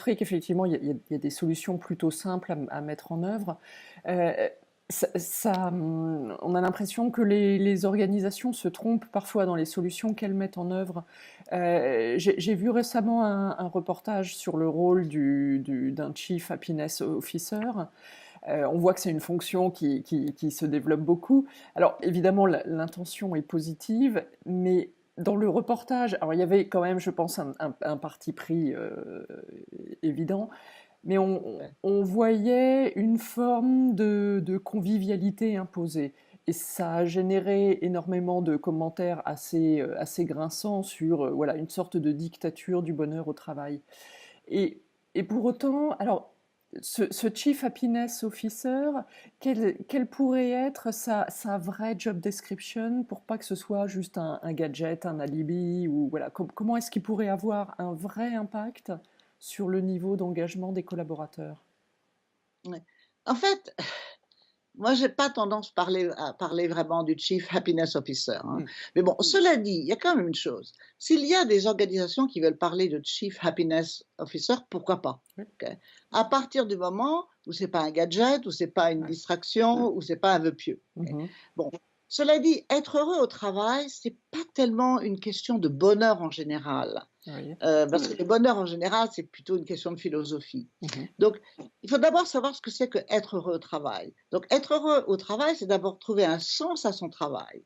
montrer qu'effectivement, il y a des solutions plutôt simples à mettre en œuvre. Euh, on a l'impression que les organisations se trompent parfois dans les solutions qu'elles mettent en œuvre. J'ai vu récemment un reportage sur le rôle d'un Chief Happiness Officer. On voit que c'est une fonction qui se développe beaucoup. Alors évidemment, l'intention est positive, mais dans le reportage, alors il y avait quand même, je pense, un parti pris évident, mais on voyait une forme de convivialité imposée. Et ça a généré énormément de commentaires assez grinçants sur voilà, une sorte de dictature du bonheur au travail. Et, et pour autant, alors, ce Chief Happiness Officer, quelle pourrait être sa vraie job description pour pas que ce soit juste un gadget, un alibi, ou voilà, comment est-ce qu'il pourrait avoir un vrai impact sur le niveau d'engagement des collaborateurs? Ouais. En fait, moi, j'ai pas tendance à parler vraiment du Chief Happiness Officer, hein. Mm. Mais bon, cela dit, il y a quand même une chose. S'il y a des organisations qui veulent parler de Chief Happiness Officer, pourquoi pas? Oui. Ok. À partir du moment où c'est pas un gadget, où c'est pas une Ouais. distraction, où c'est pas un vœu pieux. Ok. Mhm. Bon, cela dit, être heureux au travail, c'est pas tellement une question de bonheur en général. Oui. Parce que le bonheur en général, c'est plutôt une question de philosophie. Mhm. Donc, il faut d'abord savoir ce que c'est que être heureux au travail. Donc, être heureux au travail, c'est d'abord trouver un sens à son travail,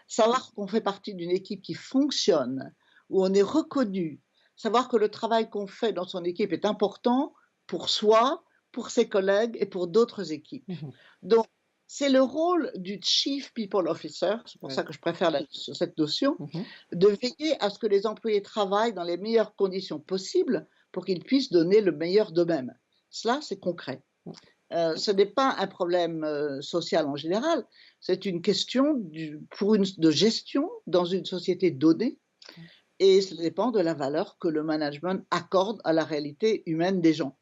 savoir qu'on fait partie d'une équipe qui fonctionne, où on est reconnu, savoir que le travail qu'on fait dans son équipe est important pour soi, pour ses collègues et pour d'autres équipes. Mhm. Donc, c'est le rôle du Chief People Officer, c'est pour Oui. ça que je préfère cette notion, Mhm. de veiller à ce que les employés travaillent dans les meilleures conditions possibles pour qu'ils puissent donner le meilleur d'eux-mêmes. Cela, c'est concret. Ce n'est pas un problème social en général, c'est une question de gestion dans une société donnée et ça dépend de la valeur que le management accorde à la réalité humaine des gens.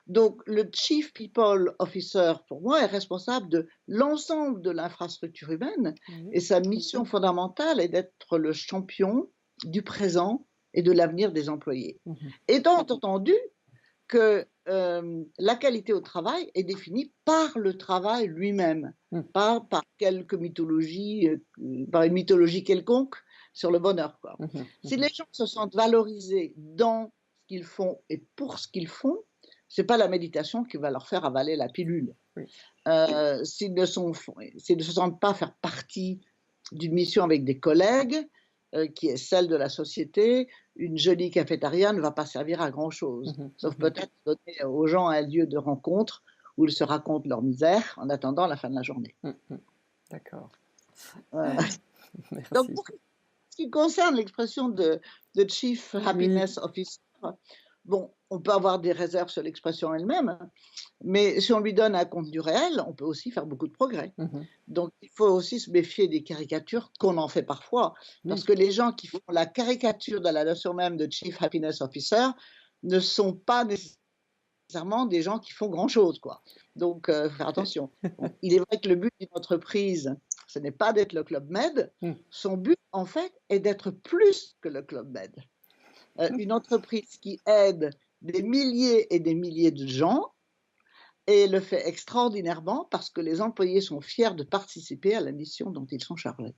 Donc, le Chief People Officer, pour moi, est responsable de l'ensemble de l'infrastructure humaine Oui. et sa mission fondamentale est d'être le champion du présent et de l'avenir des employés. Mhm. Étant entendu que la qualité au travail est définie par le travail lui-même, Mhm. pas par quelque mythologie, par une mythologie quelconque sur le bonheur, quoi. Mhm. Si les gens se sentent valorisés dans ce qu'ils font et pour ce qu'ils font, c'est pas la méditation qui va leur faire avaler la pilule. Oui. S'ils ne se sentent pas faire partie d'une mission avec des collègues, qui est celle de la société, une jolie cafétéria ne va pas servir à grand chose, Mhm. sauf Mhm. peut-être donner aux gens un lieu de rencontre où ils se racontent leur misère en attendant la fin de la journée. Mhm. D'accord. Euh, donc, Merci. pour ce qui concerne l'expression de Chief Oui. Happiness Officer, bon, on peut avoir des réserves sur l'expression elle-même, mais si on lui donne un contenu réel, on peut aussi faire beaucoup de progrès. Mhm. Donc, il faut aussi se méfier des caricatures qu'on en fait parfois, parce Oui. que les gens qui font la caricature de la notion même de Chief Happiness Officer ne sont pas nécessairement des gens qui font grand-chose, quoi. Donc, faire attention. Bon, il est vrai que le but d'une entreprise, ce n'est pas d'être le Club Med. Mhm. Son but, en fait, est d'être plus que le Club Med. Une entreprise qui aide des milliers et des milliers de gens et le fait extraordinairement parce que les employés sont fiers de participer à la mission dont ils sont chargés.